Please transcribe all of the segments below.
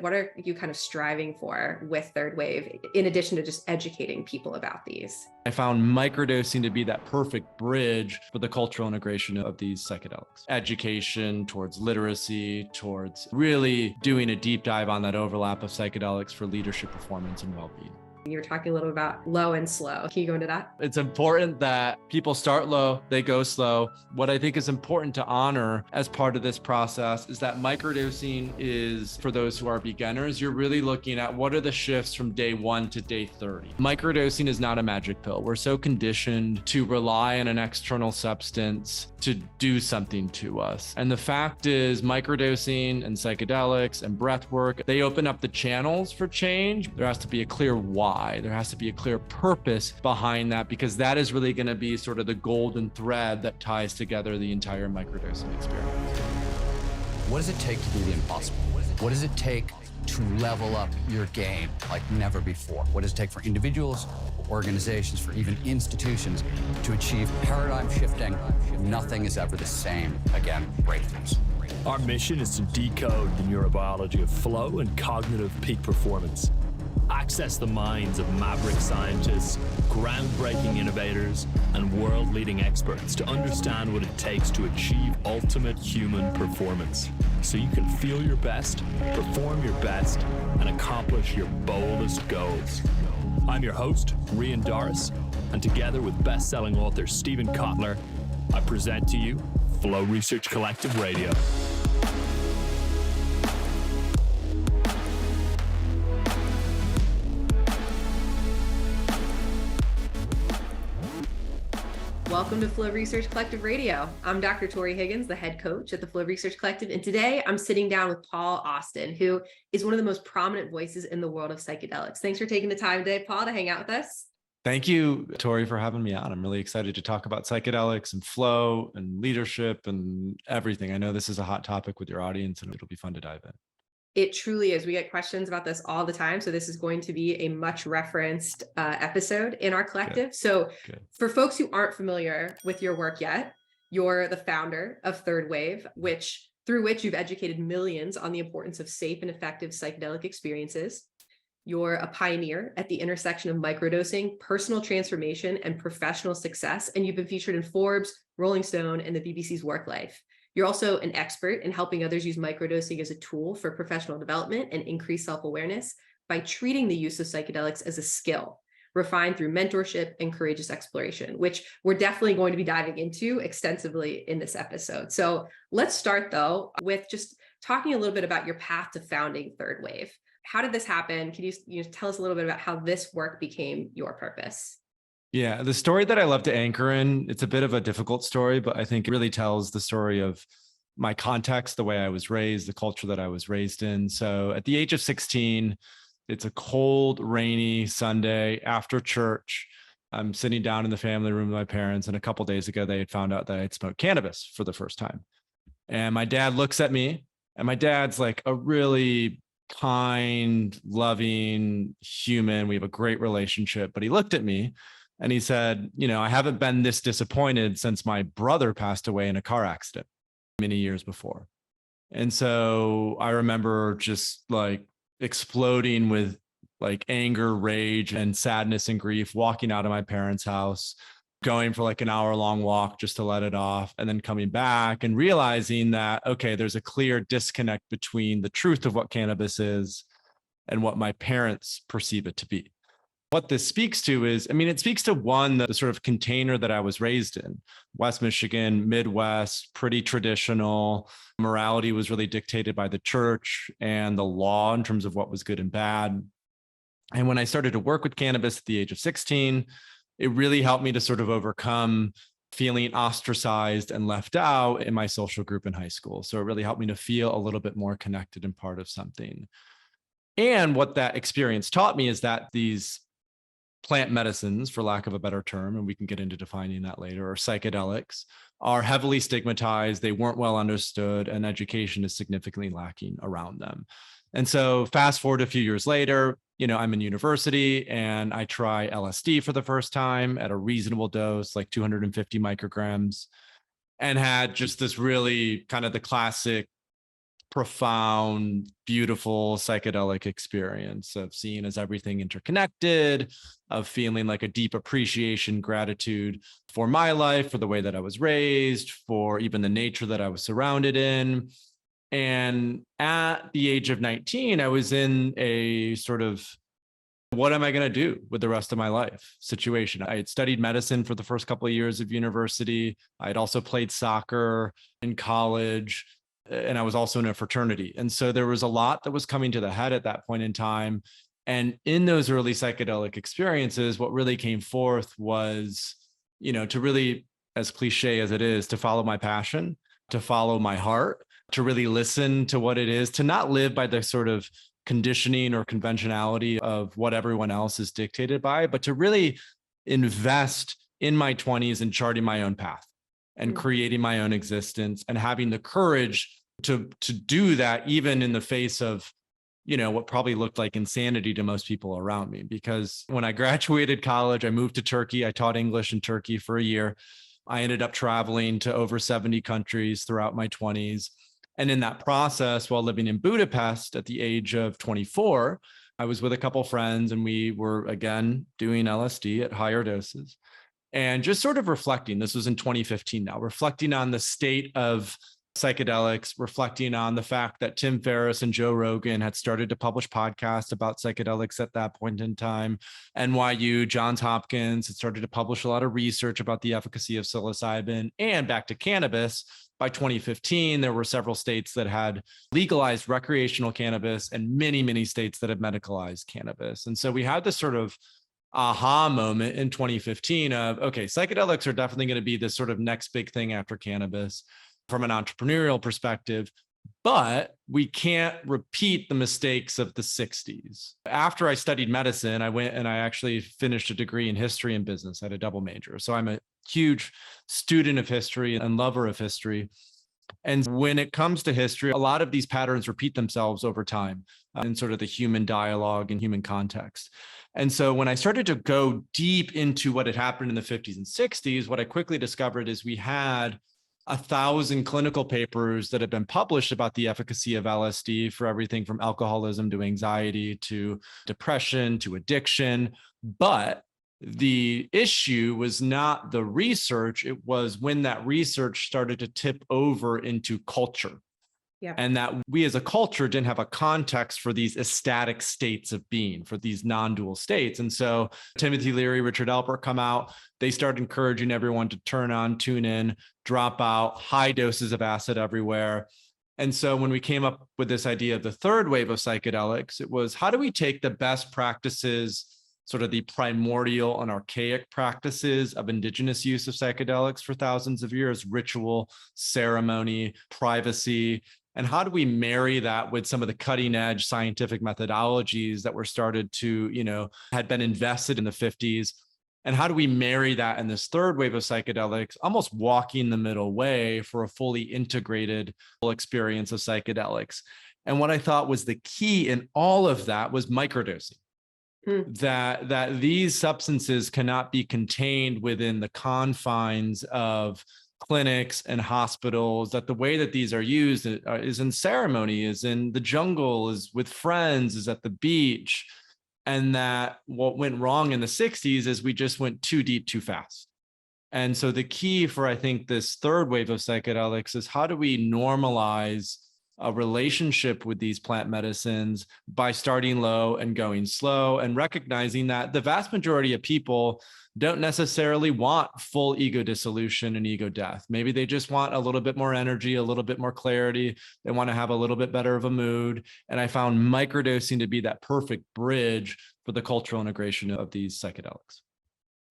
What are you kind of striving for with Third Wave, in addition to just educating people about these? I found microdosing to be that perfect bridge for the cultural integration of these psychedelics. Education towards literacy, towards really doing a deep dive on that overlap of psychedelics for leadership, performance, and well-being. You were talking a little about low and slow. Can you go into that? It's important that people start low, they go slow. What I think is important to honor as part of this process is that microdosing is for those who are beginners. You're really looking at what are the shifts from day 1 to day 30. Microdosing is not a magic pill. We're so conditioned to rely on an external substance to do something to us. And the fact is, microdosing and psychedelics and breath work, they open up the channels for change. There has to be a clear why. There has to be a clear purpose behind that, because that is really going to be sort of the golden thread that ties together the entire microdosing experience. What does it take to do the impossible? What does it take to level up your game like never before? What does it take for individuals, organizations, for even institutions to achieve paradigm shifting? Nothing is ever the same again, breakthroughs. Our mission is to decode the neurobiology of flow and cognitive peak performance. Access the minds of maverick scientists, groundbreaking innovators, and world-leading experts to understand what it takes to achieve ultimate human performance, so you can feel your best, perform your best, and accomplish your boldest goals. I'm your host, Rian Doris, and together with best-selling author Stephen Kotler, I present to you Flow Research Collective Radio. Welcome to Flow Research Collective Radio. I'm Dr. Tori Higgins, the head coach at the Flow Research Collective. And today I'm sitting down with Paul Austin, who is one of the most prominent voices in the world of psychedelics. Thanks for taking the time today, Paul, to hang out with us. Thank you, Tori, for having me on. I'm really excited to talk about psychedelics and flow and leadership and everything. I know this is a hot topic with your audience, and it'll be fun to dive in. It truly is. We get questions about this all the time. So this is going to be a much referenced episode in our collective. Good. For folks who aren't familiar with your work yet, you're the founder of Third Wave, through which you've educated millions on the importance of safe and effective psychedelic experiences. You're a pioneer at the intersection of microdosing, personal transformation, and professional success. And you've been featured in Forbes, Rolling Stone, and the BBC's Work Life. You're also an expert in helping others use microdosing as a tool for professional development and increased self-awareness by treating the use of psychedelics as a skill, refined through mentorship and courageous exploration, which we're definitely going to be diving into extensively in this episode. So let's start, though, with just talking a little bit about your path to founding Third Wave. How did this happen? Can you tell us a little bit about how this work became your purpose? Yeah, the story that I love to anchor in, it's a bit of a difficult story, but I think it really tells the story of my context, the way I was raised, the culture that I was raised in. So at the age of 16, it's a cold, rainy Sunday after church. I'm sitting down in the family room with my parents, and a couple of days ago, they had found out that I had smoked cannabis for the first time. And my dad looks at me, and my dad's like a really kind, loving human. We have a great relationship, but he looked at me and he said, I haven't been this disappointed since my brother passed away in a car accident many years before. And so I remember just like exploding with like anger, rage, and sadness and grief, walking out of my parents' house, going for like an hour-long walk just to let it off, and then coming back and realizing that, okay, there's a clear disconnect between the truth of what cannabis is and what my parents perceive it to be. What this speaks to is, it speaks to the sort of container that I was raised in. West Michigan, Midwest, pretty traditional. Morality was really dictated by the church and the law in terms of what was good and bad. And when I started to work with cannabis at the age of 16, it really helped me to sort of overcome feeling ostracized and left out in my social group in high school. So it really helped me to feel a little bit more connected and part of something. And what that experience taught me is that these plant medicines, for lack of a better term, and we can get into defining that later, or psychedelics, are heavily stigmatized. They weren't well understood, and education is significantly lacking around them. And so fast forward a few years later, I'm in university and I try LSD for the first time at a reasonable dose, like 250 micrograms, and had just this really kind of the classic profound, beautiful psychedelic experience of seeing as everything interconnected, of feeling like a deep appreciation, gratitude for my life, for the way that I was raised, for even the nature that I was surrounded in. And at the age of 19, I was in a sort of, what am I going to do with the rest of my life situation? I had studied medicine for the first couple of years of university. I had also played soccer in college, and I was also in a fraternity. And so there was a lot that was coming to the head at that point in time. And in those early psychedelic experiences, what really came forth was, to really, as cliche as it is, to follow my passion, to follow my heart, to really listen to what it is, to not live by the sort of conditioning or conventionality of what everyone else is dictated by, but to really invest in my 20s in charting my own path and creating my own existence and having the courage to do that, even in the face of, what probably looked like insanity to most people around me. Because when I graduated college, I moved to Turkey. I taught English in Turkey for a year. I ended up traveling to over 70 countries throughout my 20s. And in that process, while living in Budapest at the age of 24, I was with a couple of friends, and we were, again, doing LSD at higher doses and just sort of reflecting. This was in 2015 now, reflecting on the state of psychedelics, reflecting on the fact that Tim Ferriss and Joe Rogan had started to publish podcasts about psychedelics at that point in time. NYU, Johns Hopkins had started to publish a lot of research about the efficacy of psilocybin. And back to cannabis, by 2015, there were several states that had legalized recreational cannabis and many, many states that had medicalized cannabis. And so we had this sort of aha moment in 2015 of, okay, psychedelics are definitely going to be this sort of next big thing after cannabis from an entrepreneurial perspective, but we can't repeat the mistakes of the 60s. After I studied medicine, I went and I actually finished a degree in history and business. I had a double major. So I'm a huge student of history and lover of history. And when it comes to history, a lot of these patterns repeat themselves over time in sort of the human dialogue and human context. And so when I started to go deep into what had happened in the 50s and 60s, what I quickly discovered is we had 1,000 clinical papers that have been published about the efficacy of LSD for everything from alcoholism to anxiety to depression to addiction. But the issue was not the research. It was when that research started to tip over into culture. Yeah. And that we as a culture didn't have a context for these ecstatic states of being, for these non-dual states. And so Timothy Leary, Richard Alpert come out, they start encouraging everyone to turn on, tune in, drop out, high doses of acid everywhere. And so when we came up with this idea of the third wave of psychedelics, it was, how do we take the best practices, sort of the primordial and archaic practices of indigenous use of psychedelics for thousands of years, ritual, ceremony, privacy, and how do we marry that with some of the cutting edge scientific methodologies that were started to, had been invested in the 50s? And how do we marry that in this third wave of psychedelics, almost walking the middle way for a fully integrated experience of psychedelics? And what I thought was the key in all of that was microdosing. That these substances cannot be contained within the confines of clinics and hospitals, that the way that these are used is in ceremony, is in the jungle, is with friends, is at the beach. And that what went wrong in the 60s is we just went too deep, too fast. And so the key for, I think, this third wave of psychedelics is, how do we normalize a relationship with these plant medicines by starting low and going slow, and recognizing that the vast majority of people don't necessarily want full ego dissolution and ego death. Maybe they just want a little bit more energy, a little bit more clarity. They want to have a little bit better of a mood. And I found microdosing to be that perfect bridge for the cultural integration of these psychedelics.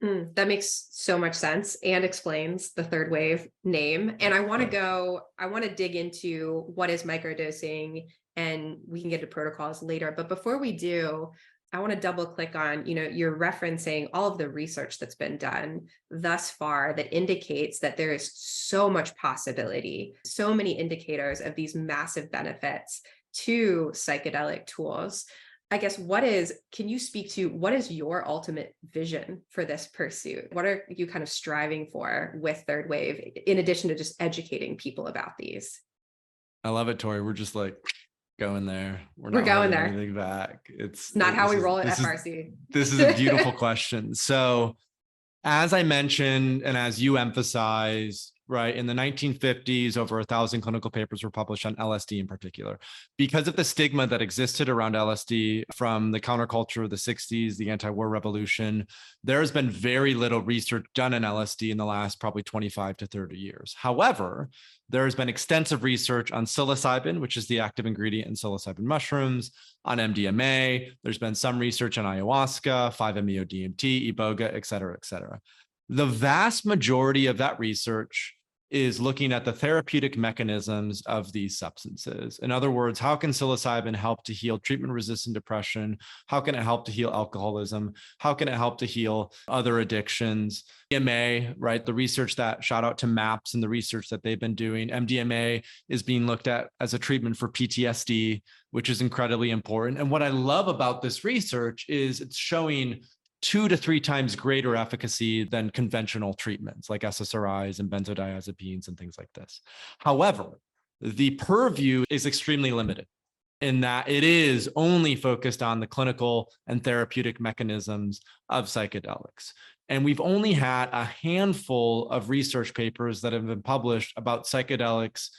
That makes so much sense and explains the third wave name. And I want to dig into what is microdosing, and we can get to protocols later. But before we do, I want to double click on, you're referencing all of the research that's been done thus far that indicates that there is so much possibility, so many indicators of these massive benefits to psychedelic tools. I guess, can you speak to what is your ultimate vision for this pursuit? What are you kind of striving for with third wave, in addition to just educating people about these? I love it, Tori. We're just like going there. We're not going holding there. anything back. It's not how we is- roll at this is- FRC. This is a beautiful question. So, as I mentioned, and as you emphasize, right, in the 1950s, over 1,000 clinical papers were published on LSD in particular. Because of the stigma that existed around LSD from the counterculture of the 60s, the anti-war revolution, there has been very little research done in LSD in the last probably 25 to 30 years. However, there has been extensive research on psilocybin, which is the active ingredient in psilocybin mushrooms, on MDMA. There's been some research on ayahuasca, 5-MeO-DMT, iboga, et cetera, et cetera. The vast majority of that research is looking at the therapeutic mechanisms of these substances. In other words, how can psilocybin help to heal treatment-resistant depression? How can it help to heal alcoholism? How can it help to heal other addictions? MDMA, right? The research that, shout out to MAPS and the research that they've been doing. MDMA is being looked at as a treatment for PTSD, which is incredibly important. And what I love about this research is it's showing 2 to 3 times greater efficacy than conventional treatments like SSRIs and benzodiazepines and things like this. However, the purview is extremely limited in that it is only focused on the clinical and therapeutic mechanisms of psychedelics. And we've only had a handful of research papers that have been published about psychedelics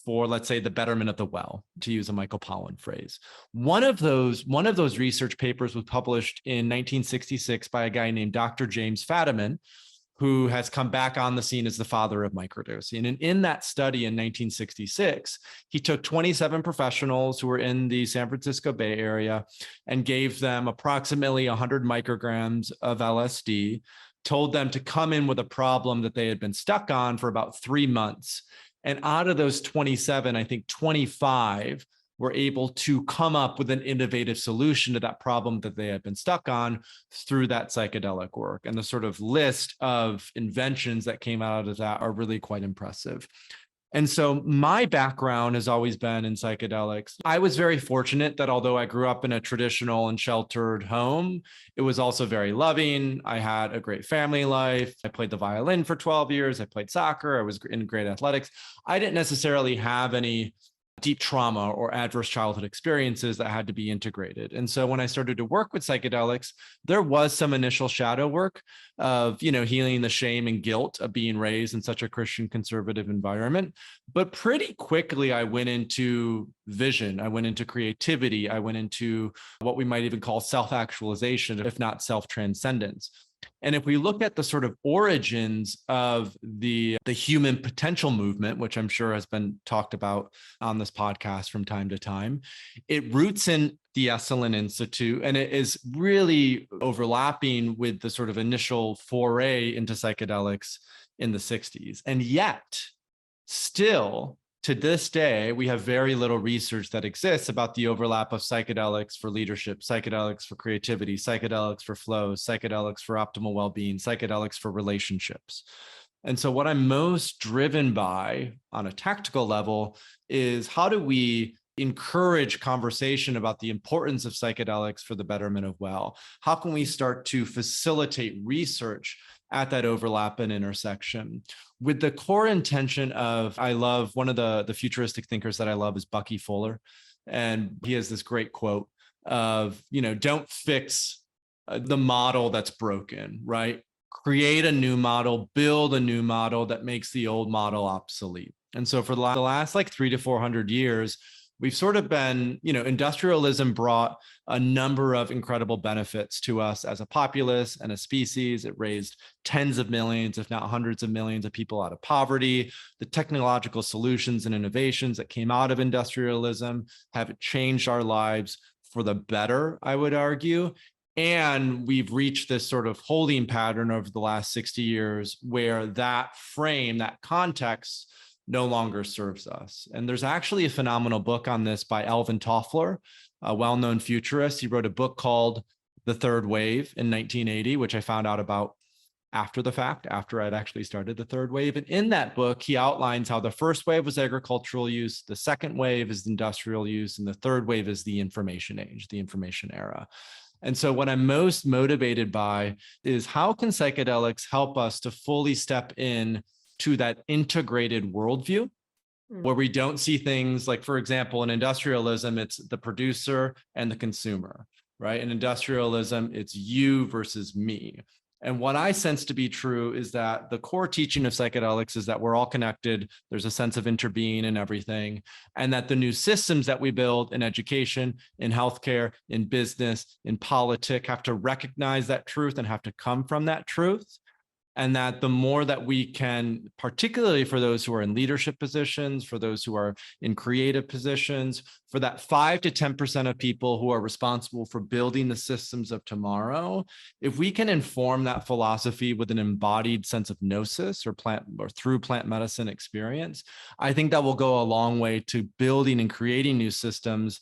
for, let's say, the betterment of the well, to use a Michael Pollan phrase. One of those research papers was published in 1966 by a guy named Dr. James Fadiman, who has come back on the scene as the father of microdosing. And in that study in 1966, he took 27 professionals who were in the San Francisco Bay Area and gave them approximately 100 micrograms of LSD, told them to come in with a problem that they had been stuck on for about 3 months. And out of those 27, I think 25 were able to come up with an innovative solution to that problem that they had been stuck on through that psychedelic work. And the sort of list of inventions that came out of that are really quite impressive. And so my background has always been in psychedelics. I was very fortunate that although I grew up in a traditional and sheltered home, it was also very loving. I had a great family life. I played the violin for 12 years. I played soccer. I was in great athletics. I didn't necessarily have any deep trauma or adverse childhood experiences that had to be integrated. And so when I started to work with psychedelics, there was some initial shadow work of, healing the shame and guilt of being raised in such a Christian conservative environment. But pretty quickly, I went into vision. I went into creativity. I went into what we might even call self-actualization, if not self-transcendence. And if we look at the sort of origins of the human potential movement, which I'm sure has been talked about on this podcast from time to time, it roots in the Esalen Institute, and it is really overlapping with the sort of initial foray into psychedelics in the 60s. And yet, still, to this day, we have very little research that exists about the overlap of psychedelics for leadership, psychedelics for creativity, psychedelics for flow, psychedelics for optimal well-being, psychedelics for relationships. And so what I'm most driven by on a tactical level is how do we encourage conversation about the importance of psychedelics for the betterment of well? How can we start to facilitate research at that overlap and intersection with the core intention of, I love one of the futuristic thinkers that I love is Bucky Fuller. And he has this great quote of, don't fix the model that's broken, right? Create a new model, build a new model that makes the old model obsolete. And so for the last like 300 to 400 years, we've sort of been, industrialism brought a number of incredible benefits to us as a populace and a species. It raised tens of millions, if not hundreds of millions of people out of poverty. The technological solutions and innovations that came out of industrialism have changed our lives for the better, I would argue. And we've reached this sort of holding pattern over the last 60 years where that frame, that context, no longer serves us. And there's actually a phenomenal book on this by Alvin Toffler, a well-known futurist. He wrote a book called The Third Wave in 1980, which I found out about after the fact, after I'd actually started the third wave. And in that book, he outlines how the first wave was agricultural use, the second wave is industrial use, and the third wave is the information age, the information era. And so what I'm most motivated by is how can psychedelics help us to fully step in to that integrated worldview where we don't see things like, for example, in industrialism, it's the producer and the consumer, right? In industrialism, it's you versus me. And what I sense to be true is that the core teaching of psychedelics is that we're all connected. There's a sense of interbeing in everything. And that the new systems that we build in education, in healthcare, in business, in politics have to recognize that truth and have to come from that truth. And that the more that we can, particularly for those who are in leadership positions, for those who are in creative positions, for that 5 to 10% of people who are responsible for building the systems of tomorrow, if we can inform that philosophy with an embodied sense of gnosis or through plant medicine experience, I think that will go a long way to building and creating new systems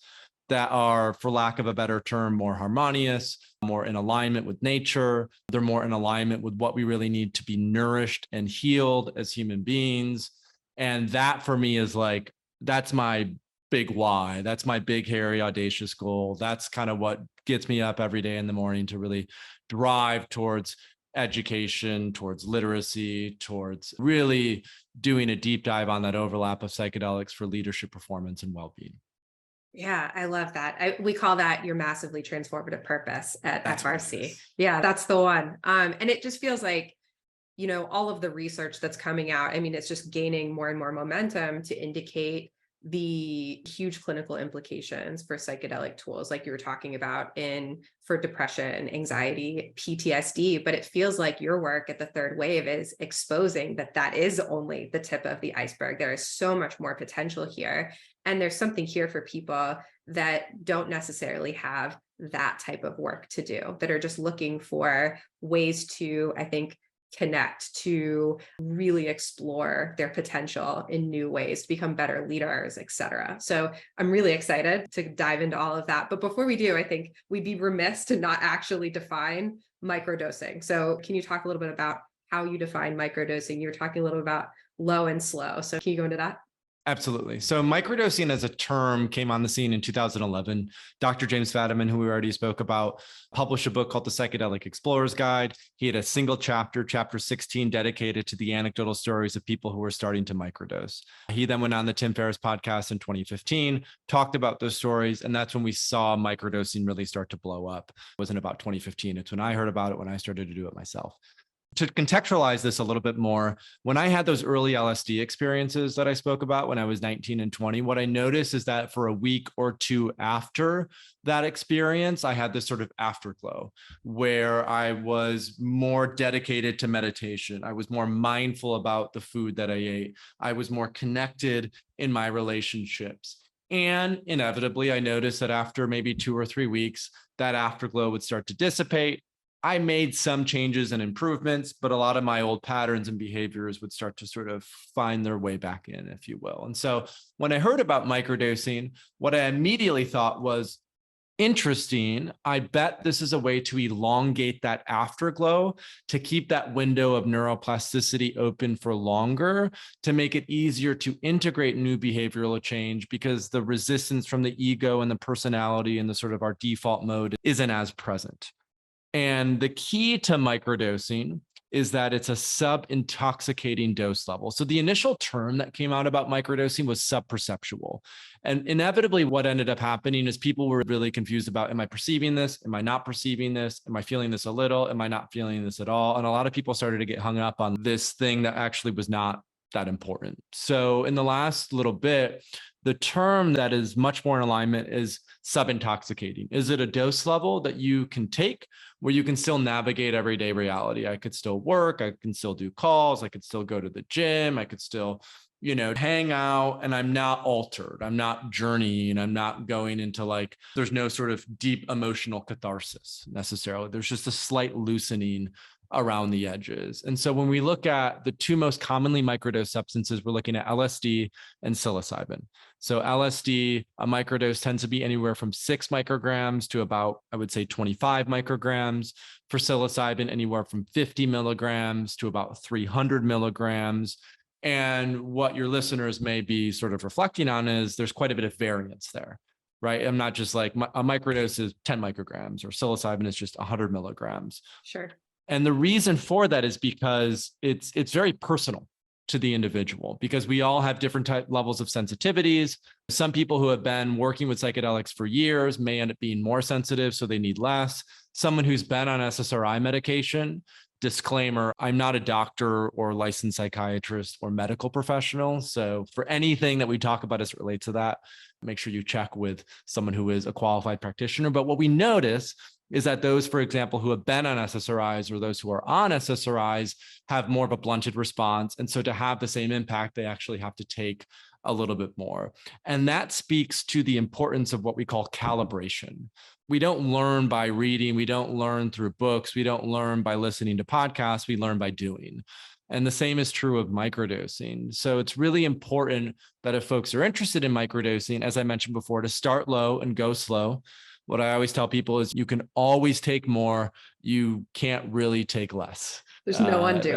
that are, for lack of a better term, more harmonious, more in alignment with nature. They're more in alignment with what we really need to be nourished and healed as human beings. And that for me is like, that's my big why. That's my big, hairy, audacious goal. That's kind of what gets me up every day in the morning to really drive towards education, towards literacy, towards really doing a deep dive on that overlap of psychedelics for leadership, performance, and well-being. Yeah, I love that. We call that your massively transformative purpose at FRC. Yeah, that's the one. And it just feels like, all of the research that's coming out, I mean, it's just gaining more and more momentum to indicate the huge clinical implications for psychedelic tools, like you were talking about for depression, anxiety, PTSD. But it feels like your work at the Third Wave is exposing that is only the tip of the iceberg. There is so much more potential here. And there's something here for people that don't necessarily have that type of work to do, that are just looking for ways to, I think, connect, to really explore their potential in new ways, to become better leaders, et cetera. So I'm really excited to dive into all of that. But before we do, I think we'd be remiss to not actually define microdosing. So can you talk a little bit about how you define microdosing? You were talking a little about low and slow. So can you go into that? Absolutely. So microdosing as a term came on the scene in 2011. Dr. James Fadiman, who we already spoke about, published a book called The Psychedelic Explorer's Guide. He had a single chapter, chapter 16, dedicated to the anecdotal stories of people who were starting to microdose. He then went on the Tim Ferriss podcast in 2015, talked about those stories, and that's when we saw microdosing really start to blow up. It wasn't about 2015. It's when I heard about it, when I started to do it myself. To contextualize this a little bit more, when I had those early LSD experiences that I spoke about when I was 19 and 20, what I noticed is that for a week or two after that experience, I had this sort of afterglow where I was more dedicated to meditation. I was more mindful about the food that I ate. I was more connected in my relationships. And inevitably, I noticed that after maybe 2 or 3 weeks, that afterglow would start to dissipate. I made some changes and improvements, but a lot of my old patterns and behaviors would start to sort of find their way back in, if you will. And so when I heard about microdosing, what I immediately thought was, interesting. I bet this is a way to elongate that afterglow, to keep that window of neuroplasticity open for longer, to make it easier to integrate new behavioral change, because the resistance from the ego and the personality and the sort of our default mode isn't as present. And the key to microdosing is that it's a sub-intoxicating dose level. So the initial term that came out about microdosing was sub-perceptual. And inevitably what ended up happening is people were really confused about, am I perceiving this? Am I not perceiving this? Am I feeling this a little? Am I not feeling this at all? And a lot of people started to get hung up on this thing that actually was not that important. So in the last little bit, the term that is much more in alignment is sub-intoxicating. Is it a dose level that you can take where you can still navigate everyday reality? I could still work, I can still do calls, I could still go to the gym, I could still, hang out, and I'm not altered. I'm not journeying. I'm not going into there's no sort of deep emotional catharsis necessarily. There's just a slight loosening around the edges. And so when we look at the two most commonly microdosed substances, we're looking at LSD and psilocybin. So LSD, a microdose tends to be anywhere from 6 micrograms to about, I would say, 25 micrograms. For psilocybin, anywhere from 50 milligrams to about 300 milligrams. And what your listeners may be sort of reflecting on is there's quite a bit of variance there, right? I'm not just like a microdose is 10 micrograms or psilocybin is just 100 milligrams. Sure. And the reason for that is because it's very personal. to the individual, because we all have different levels of sensitivities. Some people who have been working with psychedelics for years may end up being more sensitive, so they need less. Someone who's been on SSRI medication, disclaimer, I'm not a doctor or licensed psychiatrist or medical professional. So for anything that we talk about as it relates to that, make sure you check with someone who is a qualified practitioner. But what we notice is that those, for example, who have been on SSRIs or those who are on SSRIs have more of a blunted response. And so to have the same impact, they actually have to take a little bit more. And that speaks to the importance of what we call calibration. We don't learn by reading. We don't learn through books. We don't learn by listening to podcasts. We learn by doing. And the same is true of microdosing. So it's really important that if folks are interested in microdosing, as I mentioned before, to start low and go slow. What I always tell people is you can always take more. You can't really take less. There's no undo.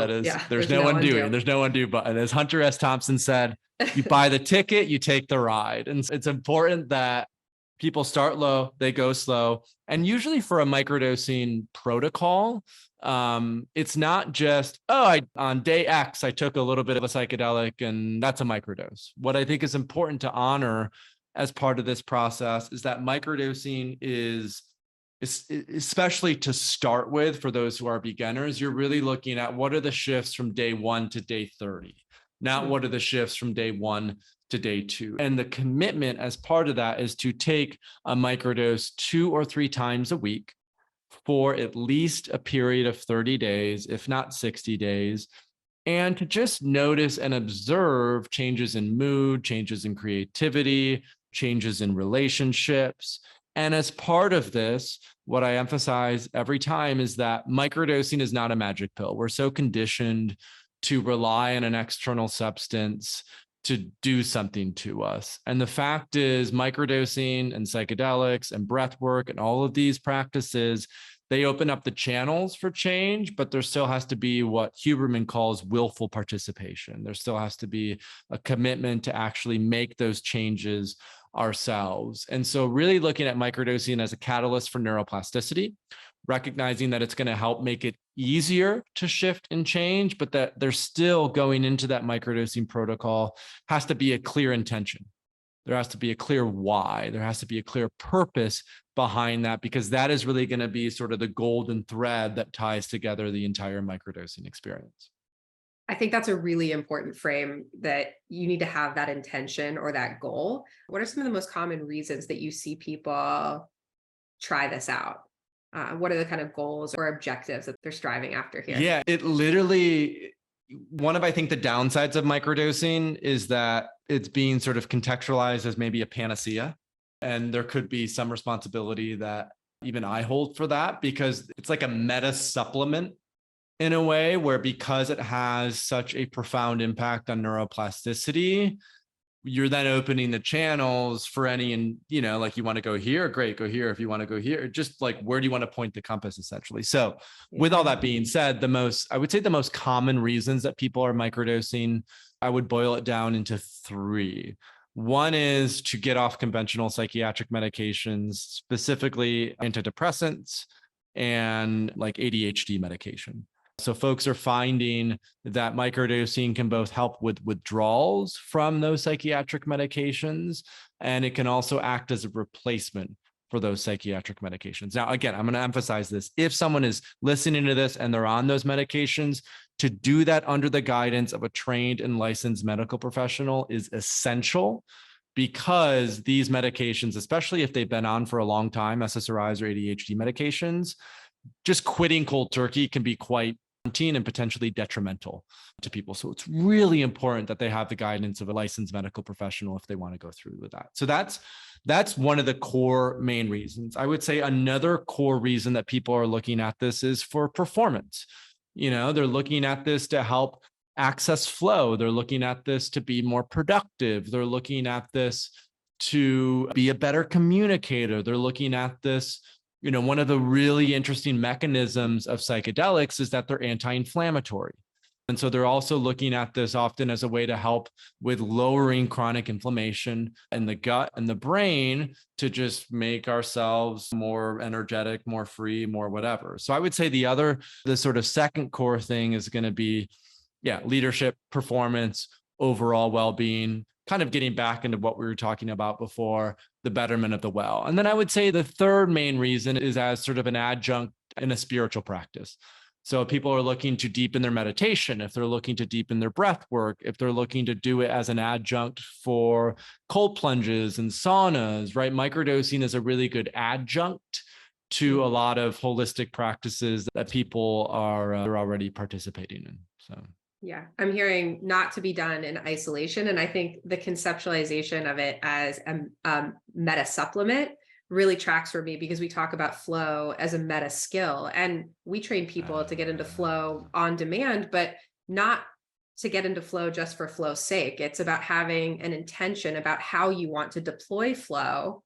There's no undoing. There's no undo button. As Hunter S. Thompson said, you buy the ticket, you take the ride. And it's important that people start low, they go slow. And usually for a microdosing protocol, it's not just, on day X, I took a little bit of a psychedelic and that's a microdose. What I think is important to honor as part of this process is that microdosing is, especially to start with, for those who are beginners, you're really looking at what are the shifts from day 1 to day 30, not what are the shifts from day 1 to day 2. And the commitment as part of that is to take a microdose 2 or 3 times a week for at least a period of 30 days, if not 60 days, and to just notice and observe changes in mood, changes in creativity, changes in relationships. And as part of this, what I emphasize every time is that microdosing is not a magic pill. We're so conditioned to rely on an external substance to do something to us. And the fact is, microdosing and psychedelics and breath work and all of these practices, they open up the channels for change, but there still has to be what Huberman calls willful participation. There still has to be a commitment to actually make those changes ourselves. And so really looking at microdosing as a catalyst for neuroplasticity, recognizing that it's going to help make it easier to shift and change, but that there's still going into that microdosing protocol has to be a clear intention. There has to be a clear why. There has to be a clear purpose behind that, because that is really going to be sort of the golden thread that ties together the entire microdosing experience. I think that's a really important frame, that you need to have that intention or that goal. What are some of the most common reasons that you see people try this out? What are the kind of goals or objectives that they're striving after here? Yeah, it literally, one of, I think, the downsides of microdosing is that it's being sort of contextualized as maybe a panacea. And there could be some responsibility that even I hold for that, because it's like a meta supplement in a way, where because it has such a profound impact on neuroplasticity, you're then opening the channels for any, and like, you want to go here, great, go here. If you want to go here, just like, where do you want to point the compass, essentially? So with all that being said, I would say the most common reasons that people are microdosing, I would boil it down into 3. One is to get off conventional psychiatric medications, specifically antidepressants and like ADHD medication. So folks are finding that microdosing can both help with withdrawals from those psychiatric medications, and it can also act as a replacement for those psychiatric medications. Now, again, I'm going to emphasize this. If someone is listening to this and they're on those medications, to do that under the guidance of a trained and licensed medical professional is essential, because these medications, especially if they've been on for a long time, SSRIs or ADHD medications, just quitting cold turkey can be quite daunting and potentially detrimental to people. So it's really important that they have the guidance of a licensed medical professional if they want to go through with that. So that's one of the core main reasons. I would say another core reason that people are looking at this is for performance. They're looking at this to help access flow. They're looking at this to be more productive. They're looking at this to be a better communicator. They're looking at this, one of the really interesting mechanisms of psychedelics is that they're anti-inflammatory. And so they're also looking at this often as a way to help with lowering chronic inflammation in the gut and the brain, to just make ourselves more energetic, more free, more whatever. So I would say the sort of second core thing is going to be leadership, performance, overall well-being, kind of getting back into what we were talking about before, the betterment of the well. And then I would say the third main reason is as sort of an adjunct in a spiritual practice. So people are looking to deepen their meditation, if they're looking to deepen their breath work, if they're looking to do it as an adjunct for cold plunges and saunas, right? Microdosing is a really good adjunct to a lot of holistic practices that people are already participating in. So. Yeah, I'm hearing not to be done in isolation. And I think the conceptualization of it as a meta supplement really tracks for me, because we talk about flow as a meta skill, and we train people to get into flow on demand, but not to get into flow just for flow's sake. It's about having an intention about how you want to deploy flow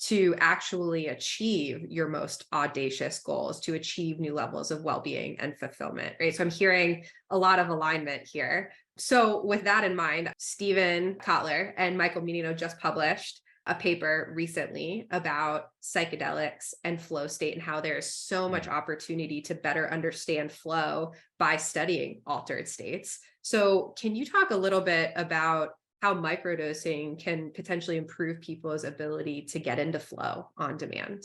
to actually achieve your most audacious goals, to achieve new levels of well-being and fulfillment, right? So I'm hearing a lot of alignment here. So with that in mind, Stephen Kotler and Michael Menino just published a paper recently about psychedelics and flow state, and how there's so much opportunity to better understand flow by studying altered states. So can you talk a little bit about how microdosing can potentially improve people's ability to get into flow on demand?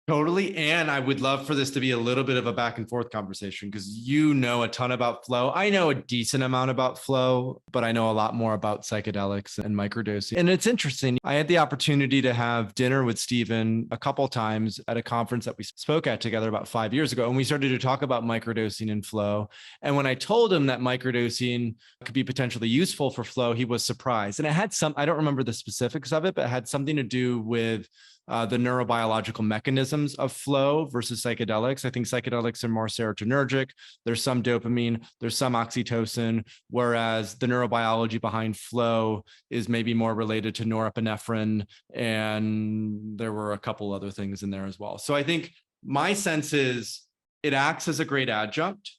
Totally. And I would love for this to be a little bit of a back and forth conversation, because you know a ton about flow. I know a decent amount about flow, but I know a lot more about psychedelics and microdosing. And it's interesting. I had the opportunity to have dinner with Stephen a couple times at a conference that we spoke at together about 5 years ago. And we started to talk about microdosing and flow. And when I told him that microdosing could be potentially useful for flow, he was surprised. And it had I don't remember the specifics of it, but it had something to do with the neurobiological mechanisms of flow versus psychedelics. I think psychedelics are more serotonergic. There's some dopamine, there's some oxytocin, whereas the neurobiology behind flow is maybe more related to norepinephrine, and there were a couple other things in there as well. So I think my sense is it acts as a great adjunct.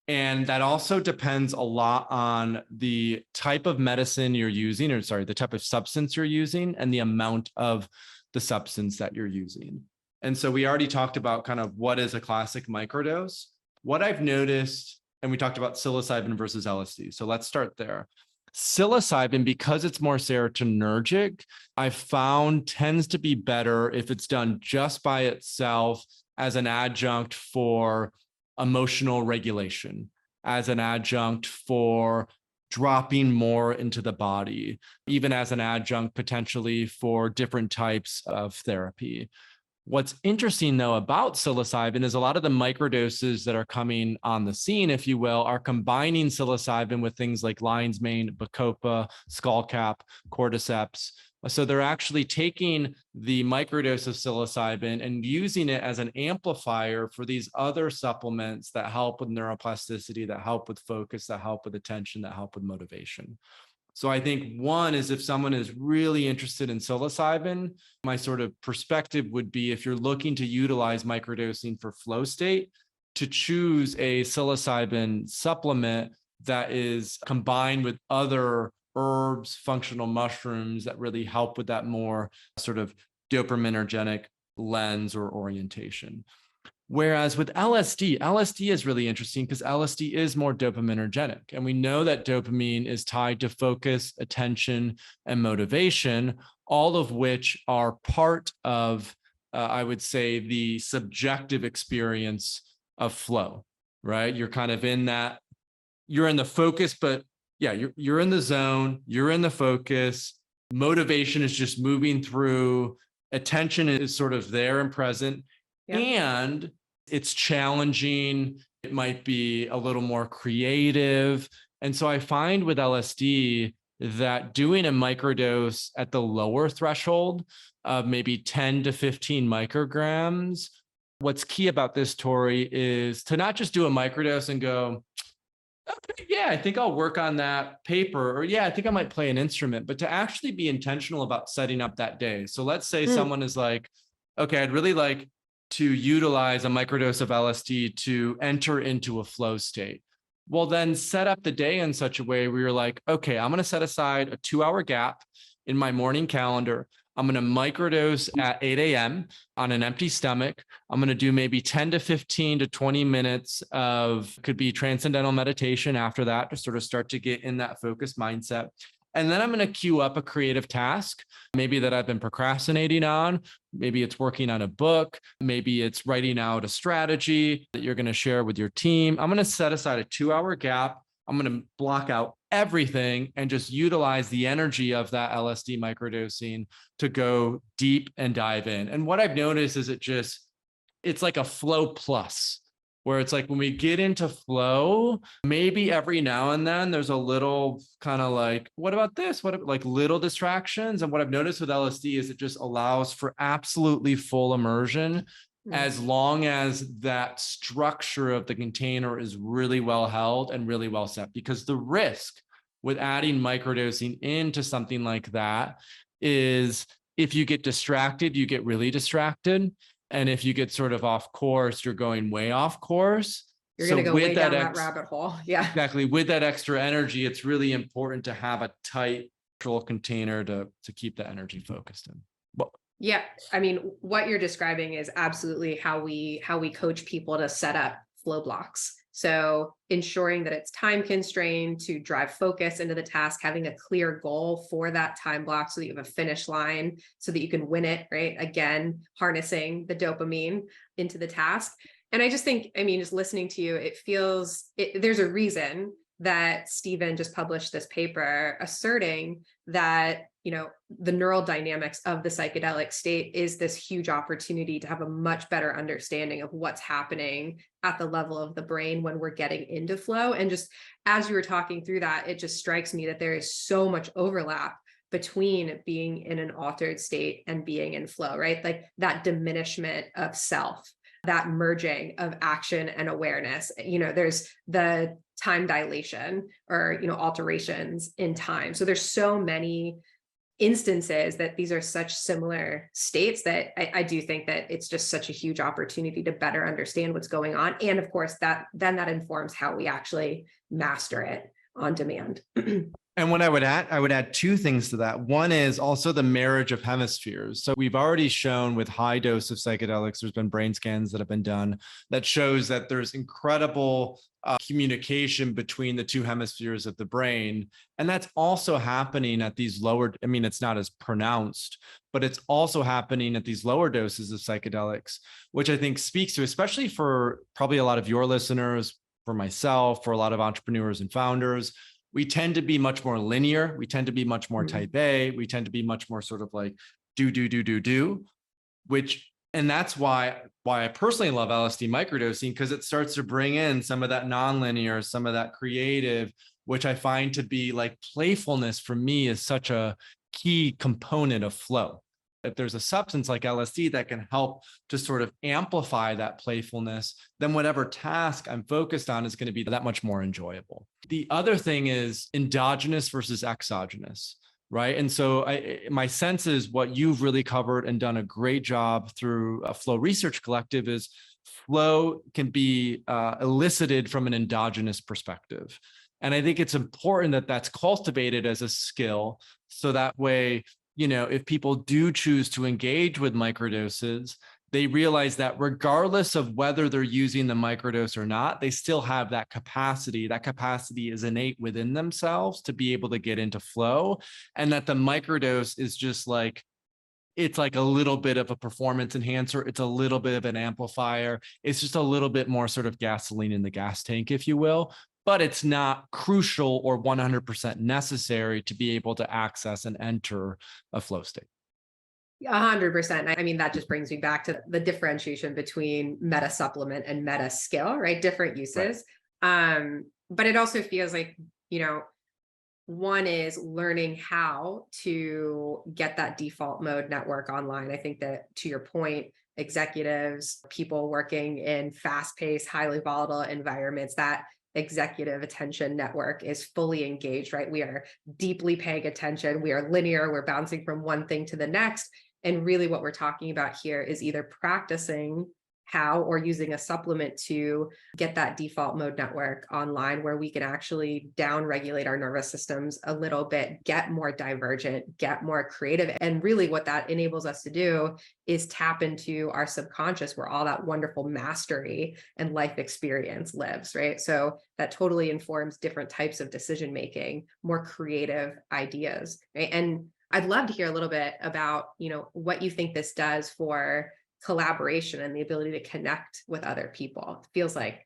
And that also depends a lot on the type of medicine you're using, or the type of substance you're using, and the amount of the substance that you're using. And so we already talked about kind of what is a classic microdose. What I've noticed, and we talked about psilocybin versus LSD. So let's start there. Psilocybin, because it's more serotonergic, I've found tends to be better if it's done just by itself as an adjunct for emotional regulation, as an adjunct for dropping more into the body, even as an adjunct potentially for different types of therapy. What's interesting, though, about psilocybin is a lot of the microdoses that are coming on the scene, if you will, are combining psilocybin with things like lion's mane, bacopa, skullcap, cordyceps. So they're actually taking the microdose of psilocybin and using it as an amplifier for these other supplements that help with neuroplasticity, that help with focus, that help with attention, that help with motivation. So I think one is, if someone is really interested in psilocybin, my sort of perspective would be, if you're looking to utilize microdosing for flow state, to choose a psilocybin supplement that is combined with other herbs, functional mushrooms that really help with that more sort of dopaminergic lens or orientation. Whereas with LSD is really interesting because LSD is more dopaminergic. And we know that dopamine is tied to focus, attention, and motivation, all of which are part of, I would say, the subjective experience of flow, right? You're kind of in that, you're in the focus, but yeah, you're in the zone, you're in the focus. Motivation is just moving through. Attention is sort of there and present. Yeah. And it's challenging. It might be a little more creative. And so I find with LSD that doing a microdose at the lower threshold of maybe 10 to 15 micrograms, what's key about this, Tori, is to not just do a microdose and go, okay, yeah, I think I'll work on that paper, or yeah, I think I might play an instrument, but to actually be intentional about setting up that day. So let's say someone is like, okay, I'd really like to utilize a microdose of LSD to enter into a flow state. Well, then set up the day in such a way where you're like, okay, I'm going to set aside a 2-hour gap in my morning calendar. I'm going to microdose at 8 a.m. on an empty stomach. I'm going to do maybe 10 to 15 to 20 minutes of, could be transcendental meditation after that, to sort of start to get in that focused mindset. And then I'm going to queue up a creative task, maybe that I've been procrastinating on. Maybe it's working on a book. Maybe it's writing out a strategy that you're going to share with your team. I'm going to set aside a 2-hour gap. I'm going to block out everything and just utilize the energy of that LSD microdosing to go deep and dive in. And what I've noticed is it's like a flow plus, where it's like when we get into flow, maybe every now and then there's a little kind of like, what about this? What, like little distractions? And what I've noticed with LSD is it just allows for absolutely full immersion, as long as that structure of the container is really well held and really well set. Because the risk with adding microdosing into something like that is, if you get distracted, you get really distracted. And if you get sort of off course, you're going way off course. You're going to go way down that rabbit hole. Yeah, exactly. With that extra energy, it's really important to have a tight container to keep the energy focused in. Well, yeah, I mean, what you're describing is absolutely how we coach people to set up flow blocks. So ensuring that it's time constrained to drive focus into the task, having a clear goal for that time block so that you have a finish line so that you can win it, right? Again, harnessing the dopamine into the task. And I just think, I mean, just listening to you, there's a reason that Stephen just published this paper asserting that, the neural dynamics of the psychedelic state is this huge opportunity to have a much better understanding of what's happening at the level of the brain when we're getting into flow. And just as you were talking through that, it just strikes me that there is so much overlap between being in an altered state and being in flow, right? Like that diminishment of self, that merging of action and awareness. There's the time dilation or, alterations in time. So there's so many instances that these are such similar states that I do think that it's just such a huge opportunity to better understand what's going on. And of course, that informs how we actually master it on demand. And what I would add two things to that. One is also the marriage of hemispheres. So we've already shown with high dose of psychedelics, there's been brain scans that have been done that shows that there's incredible communication between the two hemispheres of the brain. And that's also happening at these lower, I mean, it's not as pronounced, but it's also happening at these lower doses of psychedelics, which I think speaks to, especially for probably a lot of your listeners, for myself, for a lot of entrepreneurs and founders, we tend to be much more linear. We tend to be much more type A. We tend to be much more sort of like do, and that's why I personally love LSD microdosing, because it starts to bring in some of that nonlinear, some of that creative, which I find to be like playfulness for me is such a key component of flow. If there's a substance like LSD that can help to sort of amplify that playfulness, then whatever task I'm focused on is going to be that much more enjoyable. The other thing is endogenous versus exogenous, right? And so my sense is what you've really covered and done a great job through a Flow Research Collective is flow can be elicited from an endogenous perspective. And I think it's important that that's cultivated as a skill. So that way, if people do choose to engage with microdoses, they realize that regardless of whether they're using the microdose or not, they still have that capacity. That capacity is innate within themselves to be able to get into flow. And that the microdose is just like, it's like a little bit of a performance enhancer. It's a little bit of an amplifier. It's just a little bit more sort of gasoline in the gas tank, if you will. But it's not crucial or 100% necessary to be able to access and enter a flow state. 100%. I mean, that just brings me back to the differentiation between meta supplement and meta skill, right? Different uses. Right. But it also feels like, one is learning how to get that default mode network online. I think that, to your point, executives, people working in fast-paced, highly volatile environments, that executive attention network is fully engaged, right? We are deeply paying attention. We are linear. We're bouncing from one thing to the next. And really what we're talking about here is either practicing how, or using a supplement to get that default mode network online, where we can actually down regulate our nervous systems a little bit, get more divergent, get more creative. And really what that enables us to do is tap into our subconscious, where all that wonderful mastery and life experience lives, right? So that totally informs different types of decision making, more creative ideas, right? And I'd love to hear a little bit about, what you think this does for collaboration and the ability to connect with other people. It feels like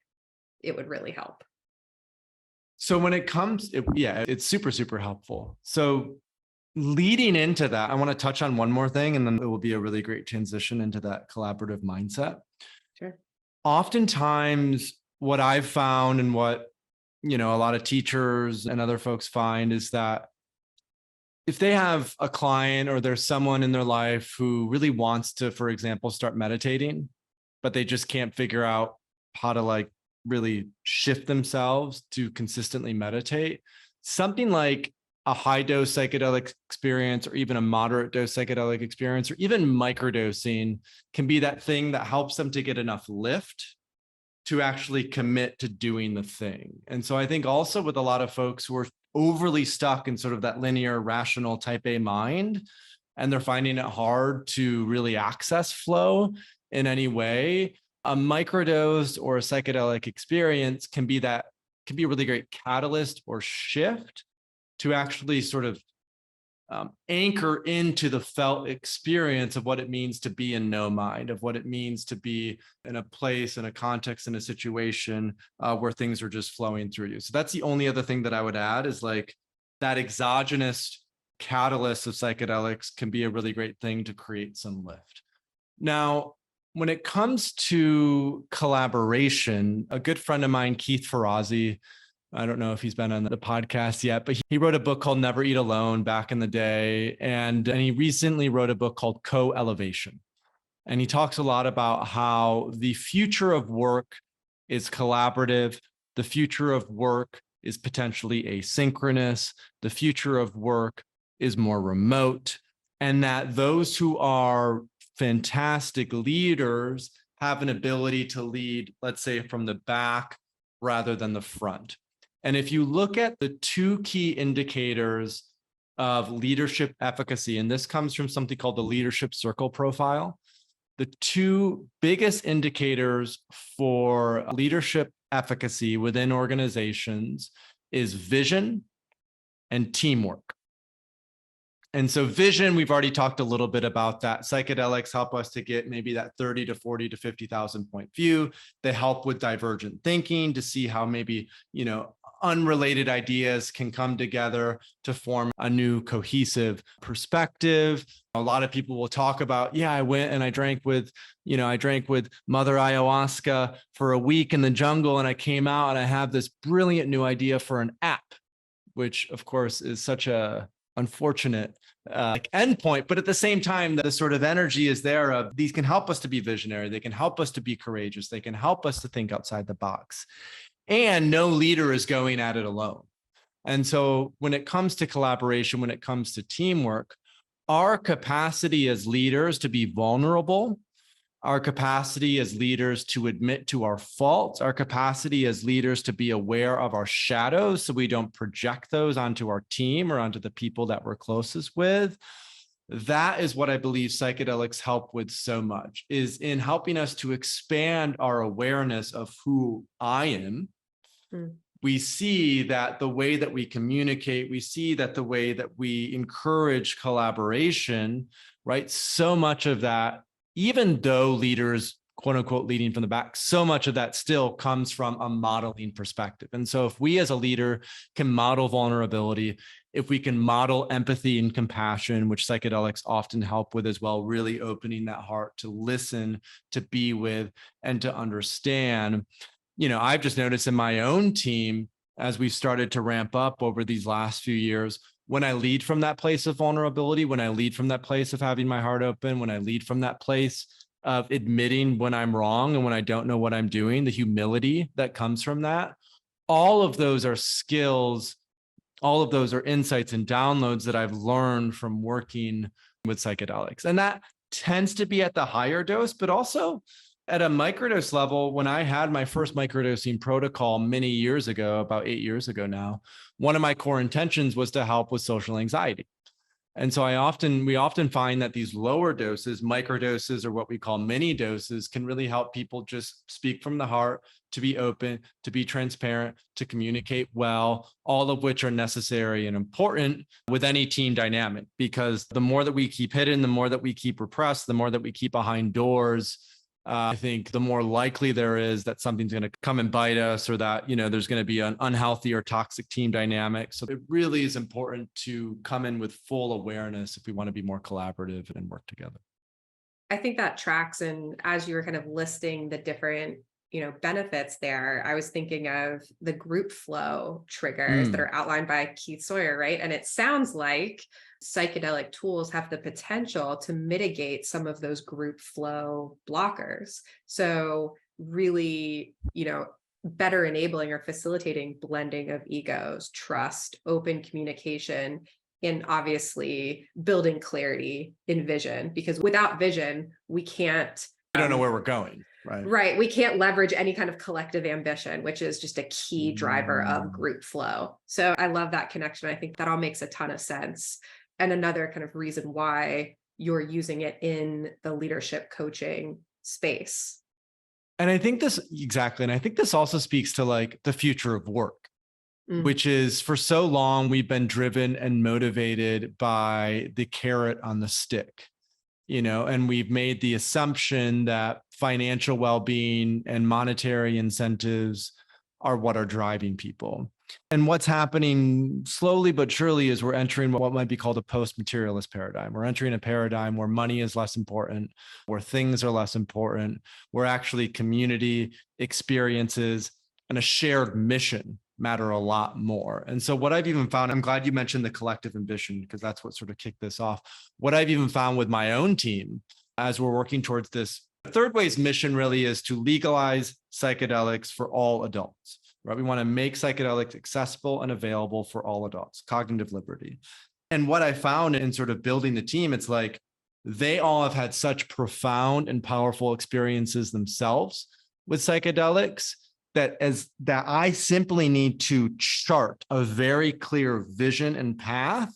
it would really help. So when it comes, it's super, super helpful. So leading into that, I want to touch on one more thing, and then it will be a really great transition into that collaborative mindset. Sure. Oftentimes, what I've found and what, a lot of teachers and other folks find is that if they have a client or there's someone in their life who really wants to, for example, start meditating, but they just can't figure out how to really shift themselves to consistently meditate, something like a high dose psychedelic experience, or even a moderate dose psychedelic experience, or even microdosing can be that thing that helps them to get enough lift to actually commit to doing the thing. And so I think also with a lot of folks who are overly stuck in sort of that linear, rational type A mind, and they're finding it hard to really access flow in any way, a microdose or a psychedelic experience can be a really great catalyst or shift to actually sort of anchor into the felt experience of what it means to be in no mind, of what it means to be in a place, in a context, in a situation where things are just flowing through you. So that's the only other thing that I would add, is that exogenous catalyst of psychedelics can be a really great thing to create some lift. Now, when it comes to collaboration, a good friend of mine, Keith Ferrazzi, I don't know if he's been on the podcast yet, but he wrote a book called Never Eat Alone back in the day. And he recently wrote a book called Co-Elevation. And he talks a lot about how the future of work is collaborative. The future of work is potentially asynchronous. The future of work is more remote. And that those who are fantastic leaders have an ability to lead, let's say, from the back rather than the front. And if you look at the two key indicators of leadership efficacy, and this comes from something called the leadership circle profile, the two biggest indicators for leadership efficacy within organizations is vision and teamwork. And so vision, we've already talked a little bit about that. Psychedelics help us to get maybe that 30 to 40 to 50,000 point view. They help with divergent thinking to see how maybe, unrelated ideas can come together to form a new cohesive perspective. A lot of people will talk about, I went and I drank with Mother Ayahuasca for a week in the jungle, and I came out and I have this brilliant new idea for an app, which of course is such a unfortunate endpoint, but at the same time, the sort of energy is there of these can help us to be visionary. They can help us to be courageous. They can help us to think outside the box. And no leader is going at it alone. And so when it comes to collaboration, when it comes to teamwork, our capacity as leaders to be vulnerable, our capacity as leaders to admit to our faults, our capacity as leaders to be aware of our shadows so we don't project those onto our team or onto the people that we're closest with. That is what I believe psychedelics help with so much, is in helping us to expand our awareness of who I am. We see that the way that we communicate, we see that the way that we encourage collaboration, right? So much of that, even though leaders, quote unquote, leading from the back, so much of that still comes from a modeling perspective. And so if we as a leader can model vulnerability, if we can model empathy and compassion, which psychedelics often help with as well, really opening that heart to listen, to be with, and to understand. I've just noticed in my own team, as we've started to ramp up over these last few years, when I lead from that place of vulnerability, when I lead from that place of having my heart open, when I lead from that place of admitting when I'm wrong and when I don't know what I'm doing, the humility that comes from that, all of those are skills, all of those are insights and downloads that I've learned from working with psychedelics. And that tends to be at the higher dose, but also At a microdose level, when I had my first microdosing protocol many years ago, about 8 years ago now, one of my core intentions was to help with social anxiety. And so we often find that these lower doses, microdoses, or what we call mini doses, can really help people just speak from the heart, to be open, to be transparent, to communicate well, all of which are necessary and important with any team dynamic, because the more that we keep hidden, the more that we keep repressed, the more that we keep behind doors, I think the more likely there is that something's going to come and bite us, or that, there's going to be an unhealthy or toxic team dynamic. So it really is important to come in with full awareness if we want to be more collaborative and work together. I think that tracks. And as you were kind of listing the different, benefits there, I was thinking of the group flow triggers that are outlined by Keith Sawyer, right? And it sounds like psychedelic tools have the potential to mitigate some of those group flow blockers. So really, better enabling or facilitating blending of egos, trust, open communication, and obviously building clarity in vision, because without vision, we don't know where we're going. Right. We can't leverage any kind of collective ambition, which is just a key driver of group flow. So I love that connection. I think that all makes a ton of sense. And another kind of reason why you're using it in the leadership coaching space. And I think this also speaks to like the future of work, which is, for so long, we've been driven and motivated by the carrot on the stick. And we've made the assumption that financial well-being and monetary incentives are what are driving people. And what's happening slowly but surely is we're entering what might be called a post-materialist paradigm. We're entering a paradigm where money is less important, where things are less important, where actually community, experiences, and a shared mission matter a lot more. And so what I've even found, I'm glad you mentioned the collective ambition, because that's what sort of kicked this off. What I've even found with my own team as we're working towards this, Third Way's mission really is to legalize psychedelics for all adults, right? We want to make psychedelics accessible and available for all adults, cognitive liberty. And what I found in sort of building the team, it's like they all have had such profound and powerful experiences themselves with psychedelics that I simply need to chart a very clear vision and path,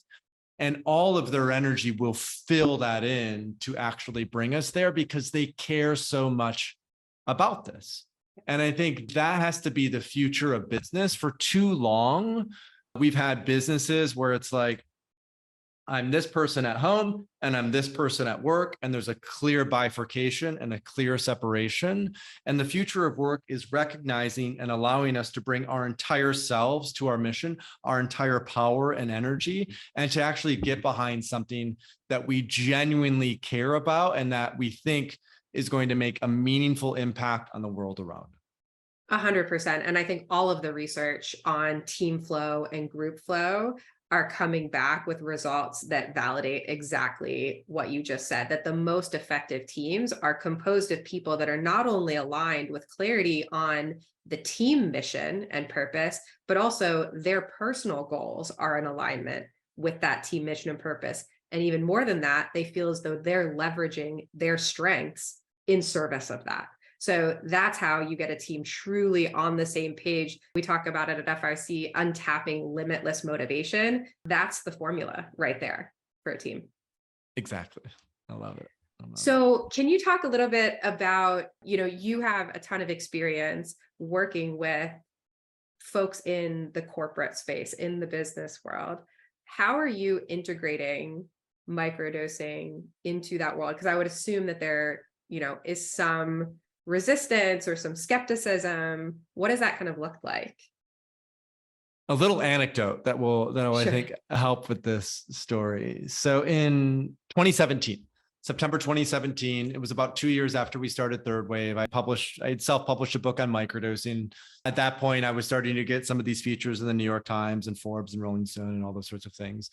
and all of their energy will fill that in to actually bring us there, because they care so much about this. And I think that has to be the future of business. For too long, we've had businesses where it's like, I'm this person at home and I'm this person at work, and there's a clear bifurcation and a clear separation. And the future of work is recognizing and allowing us to bring our entire selves to our mission, our entire power and energy, and to actually get behind something that we genuinely care about and that we think is going to make a meaningful impact on the world around. 100%. And I think all of the research on team flow and group flow are coming back with results that validate exactly what you just said, that the most effective teams are composed of people that are not only aligned with clarity on the team mission and purpose, but also their personal goals are in alignment with that team mission and purpose. And even more than that, they feel as though they're leveraging their strengths in service of that. So that's how you get a team truly on the same page. We talk about it at FRC, untapping limitless motivation. That's the formula right there for a team. Exactly. I love it. So can you talk a little bit about, you have a ton of experience working with folks in the corporate space, in the business world. How are you integrating microdosing into that world? Because I would assume that there, is some resistance or some skepticism. What does that kind of look like? A little anecdote that will Sure. I think help with this story. So in 2017, September 2017, it was about 2 years after we started Third Wave. I had self-published a book on microdosing. At that point, I was starting to get some of these features in the New York Times and Forbes and Rolling Stone and all those sorts of things.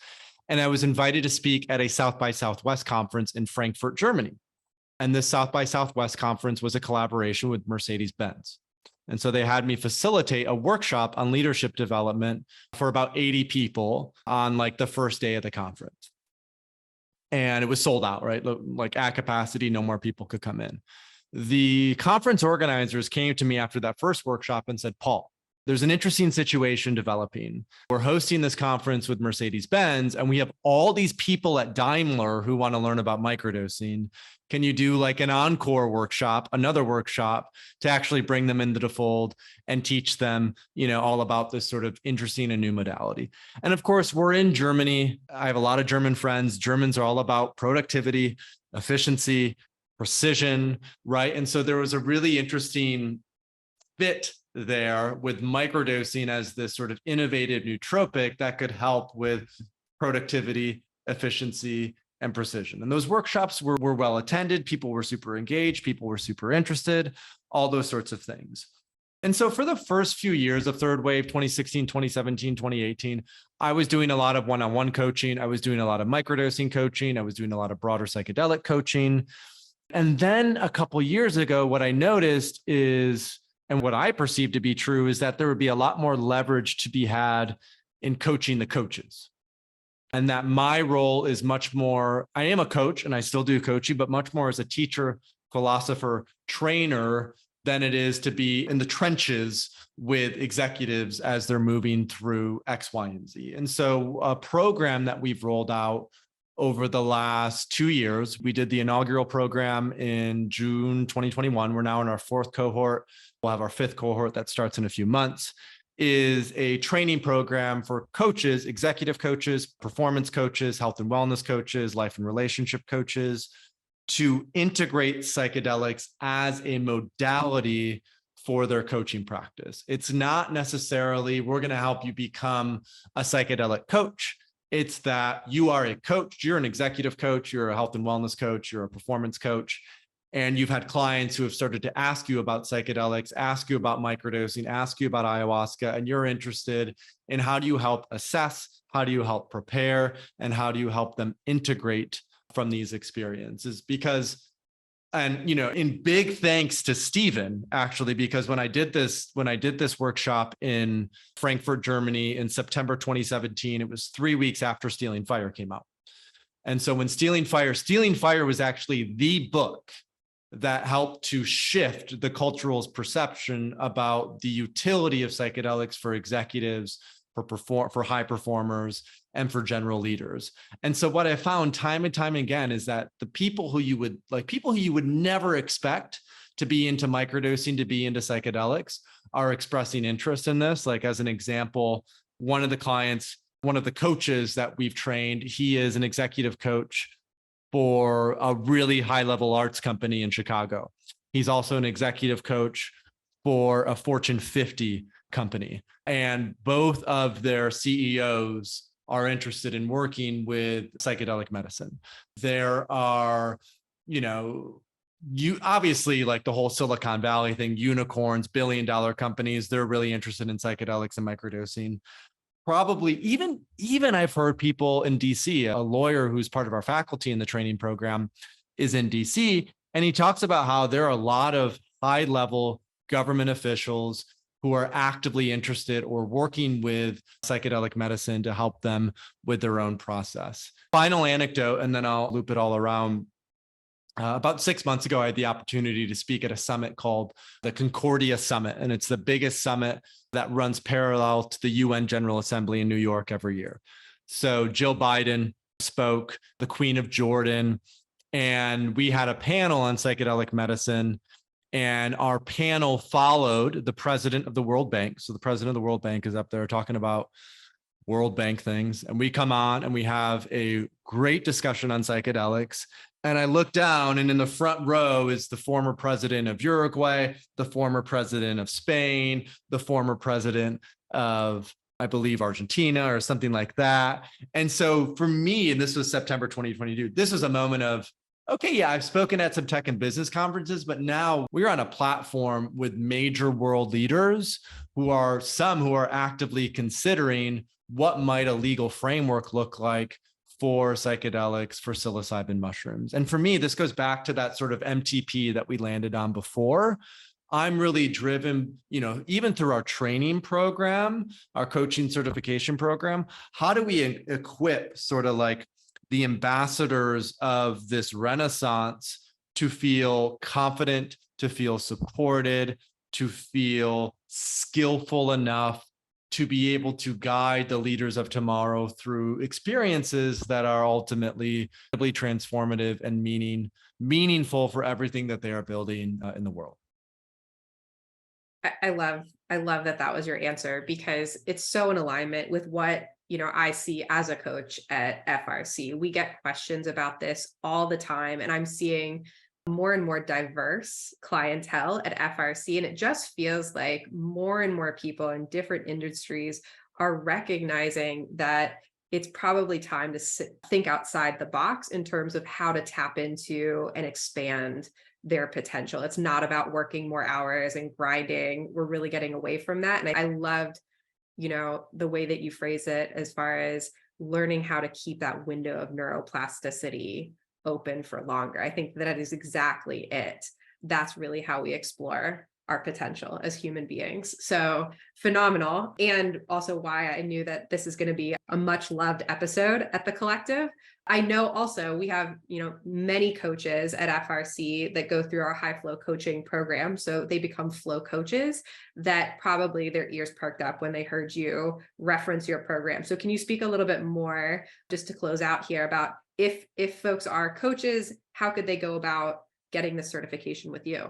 And I was invited to speak at a South by Southwest conference in Frankfurt, Germany. And this South by Southwest conference was a collaboration with Mercedes-Benz. And so they had me facilitate a workshop on leadership development for about 80 people on like the first day of the conference. And it was sold out, right? Like at capacity, no more people could come in. the conference organizers came to me after that first workshop and said, Paul, there's an interesting situation developing. We're hosting this conference with Mercedes-Benz, and we have all these people at Daimler who want to learn about microdosing. Can you do like an encore workshop, another workshop to actually bring them into the fold and teach them, all about this sort of interesting and new modality? And of course, we're in Germany. I have a lot of German friends. Germans are all about productivity, efficiency, precision, right? And so there was a really interesting fit there with microdosing as this sort of innovative nootropic that could help with productivity, efficiency, and precision. And those workshops were well attended. People were super engaged. People were super interested, all those sorts of things. And so for the first few years of Third Wave, 2016, 2017, 2018, I was doing a lot of one-on-one coaching. I was doing a lot of microdosing coaching. I was doing a lot of broader psychedelic coaching. And then a couple of years ago, what I noticed is, and what I perceived to be true, is that there would be a lot more leverage to be had in coaching the coaches. And that my role is much more, I am a coach and I still do coaching, but much more as a teacher, philosopher, trainer than it is to be in the trenches with executives as they're moving through X, Y, and Z. And so a program that we've rolled out over the last 2 years, we did the inaugural program in June 2021. We're now in our 4th cohort. We'll have our 5th cohort that starts in a few months, is a training program for coaches, executive coaches, performance coaches, health and wellness coaches, life and relationship coaches, to integrate psychedelics as a modality for their coaching practice. It's not necessarily, we're going to help you become a psychedelic coach. It's that you are a coach, you're an executive coach, you're a health and wellness coach, you're a performance coach, and you've had clients who have started to ask you about psychedelics, ask you about microdosing, ask you about ayahuasca, and you're interested in how do you help assess, how do you help prepare, and how do you help them integrate from these experiences? Because, and in big thanks to Stephen, actually, because when I did this workshop in Frankfurt, Germany in September 2017, it was 3 weeks after Stealing Fire came out. And so when Stealing Fire was actually the book that helped to shift the cultural perception about the utility of psychedelics for executives, for high performers, and for general leaders. And so what I found time and time again is that the people who you would never expect to be into microdosing, to be into psychedelics, are expressing interest in this. Like, as an example, one of the coaches that we've trained, he is an executive coach for a really high-level arts company in Chicago. He's also an executive coach for a Fortune 50 company. And both of their CEOs are interested in working with psychedelic medicine. There are, you obviously, like the whole Silicon Valley thing, unicorns, billion-dollar companies, they're really interested in psychedelics and microdosing. Probably even I've heard people in DC, a lawyer who's part of our faculty in the training program is in DC, and he talks about how there are a lot of high-level government officials who are actively interested or working with psychedelic medicine to help them with their own process. Final anecdote, and then I'll loop it all around. About 6 months ago, I had the opportunity to speak at a summit called the Concordia Summit, and it's the biggest summit that runs parallel to the UN General Assembly in New York every year. So Jill Biden spoke, the Queen of Jordan, and we had a panel on psychedelic medicine. And our panel followed the president of the World Bank. So the president of the World Bank is up there talking about World Bank things. And we come on and we have a great discussion on psychedelics. And I look down, and in the front row is the former president of Uruguay, the former president of Spain, the former president of, I believe, Argentina or something like that. And so for me, and this was September 2022, this was a moment of, okay, yeah, I've spoken at some tech and business conferences, but now we're on a platform with major world leaders who are actively considering what might a legal framework look like for psychedelics, for psilocybin mushrooms. And for me, this goes back to that sort of MTP that we landed on before. I'm really driven, even through our training program, our coaching certification program, how do we equip sort of like the ambassadors of this renaissance to feel confident, to feel supported, to feel skillful enough to be able to guide the leaders of tomorrow through experiences that are ultimately transformative and meaningful for everything that they are building in the world. I love that was your answer, because it's so in alignment with what, I see as a coach at FRC. We get questions about this all the time, and I'm seeing more and more diverse clientele at FRC. And it just feels like more and more people in different industries are recognizing that it's probably time to think outside the box in terms of how to tap into and expand their potential. It's not about working more hours and grinding. We're really getting away from that. And I loved, the way that you phrase it as far as learning how to keep that window of neuroplasticity open for longer. I think that is exactly it. That's really how we explore our potential as human beings. So phenomenal. And also why I knew that this is going to be a much loved episode at the collective. I know also we have, many coaches at FRC that go through our high flow coaching program. So they become flow coaches that probably their ears perked up when they heard you reference your program. So can you speak a little bit more, just to close out here, about if folks are coaches, how could they go about getting the certification with you?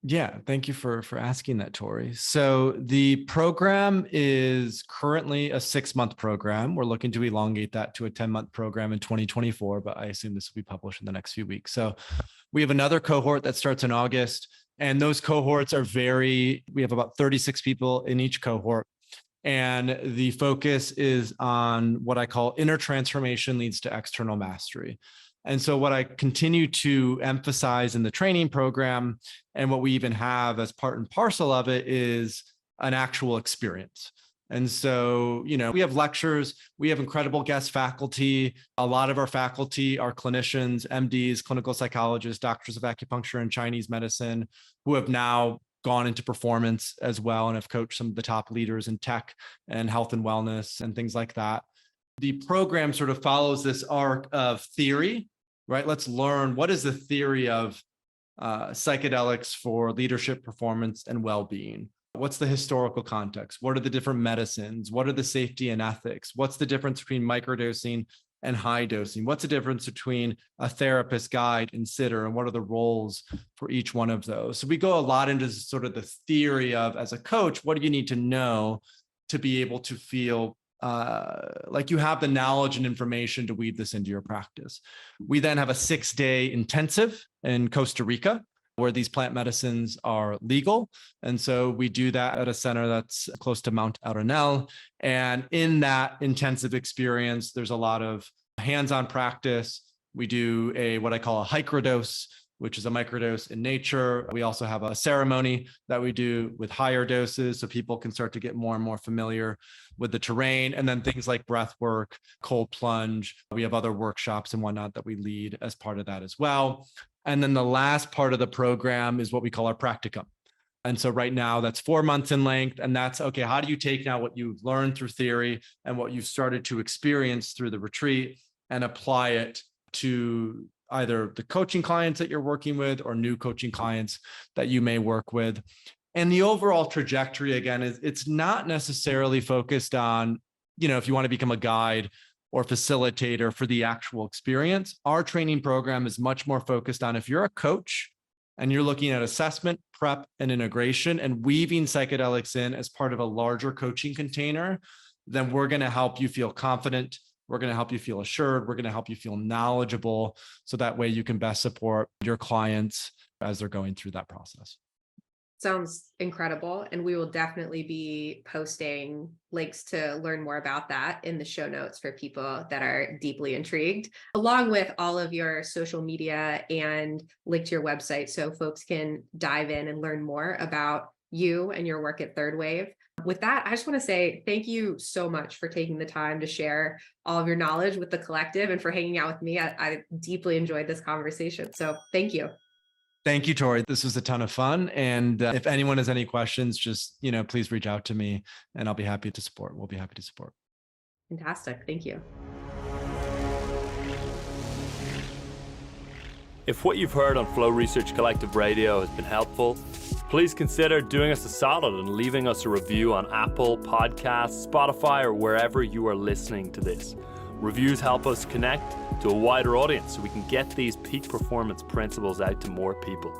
Yeah, thank you for asking that, Tori. So the program is currently a 6-month program. We're looking to elongate that to a 10-month program in 2024, but I assume this will be published in the next few weeks. So we have another cohort that starts in August, and those cohorts are we have about 36 people in each cohort. And the focus is on what I call inner transformation leads to external mastery. And so what I continue to emphasize in the training program, and what we even have as part and parcel of it, is an actual experience. And so, we have lectures, we have incredible guest faculty. A lot of our faculty are clinicians, MDs, clinical psychologists, doctors of acupuncture and Chinese medicine, who have now gone into performance as well and have coached some of the top leaders in tech and health and wellness and things like that. The program sort of follows this arc of theory, right? Let's learn, what is the theory of psychedelics for leadership, performance, and well-being? What's the historical context? What are the different medicines? What are the safety and ethics? What's the difference between microdosing and high dosing? What's the difference between a therapist, guide, and sitter? And what are the roles for each one of those? So we go a lot into sort of the theory of, as a coach, what do you need to know to be able to feel like you have the knowledge and information to weave this into your practice. We then have a 6-day intensive in Costa Rica, where these plant medicines are legal. And so we do that at a center that's close to Mount Arenal. And in that intensive experience, there's a lot of hands-on practice. We do what I call a microdose, which is a microdose in nature. We also have a ceremony that we do with higher doses, so people can start to get more and more familiar with the terrain. And then things like breath work, cold plunge. We have other workshops and whatnot that we lead as part of that as well. And then the last part of the program is what we call our practicum. And so right now that's 4 months in length. And that's, okay, how do you take now what you've learned through theory and what you've started to experience through the retreat and apply it to either the coaching clients that you're working with or new coaching clients that you may work with. And the overall trajectory, again, is it's not necessarily focused on, if you want to become a guide or facilitator for the actual experience. Our training program is much more focused on, if you're a coach and you're looking at assessment, prep, and integration and weaving psychedelics in as part of a larger coaching container, then we're going to help you feel confident. We're going to help you feel assured. We're going to help you feel knowledgeable, so that way you can best support your clients as they're going through that process. Sounds incredible. And we will definitely be posting links to learn more about that in the show notes for people that are deeply intrigued, along with all of your social media and link to your website, so folks can dive in and learn more about you and your work at Third Wave. With that, I just want to say thank you so much for taking the time to share all of your knowledge with the collective and for hanging out with me. I deeply enjoyed this conversation. So thank you. Thank you, Tori. This was a ton of fun. And if anyone has any questions, just, please reach out to me and I'll be happy to support. We'll be happy to support. Fantastic. Thank you. If what you've heard on Flow Research Collective Radio has been helpful, please consider doing us a solid and leaving us a review on Apple Podcasts, Spotify, or wherever you are listening to this. Reviews help us connect to a wider audience so we can get these peak performance principles out to more people.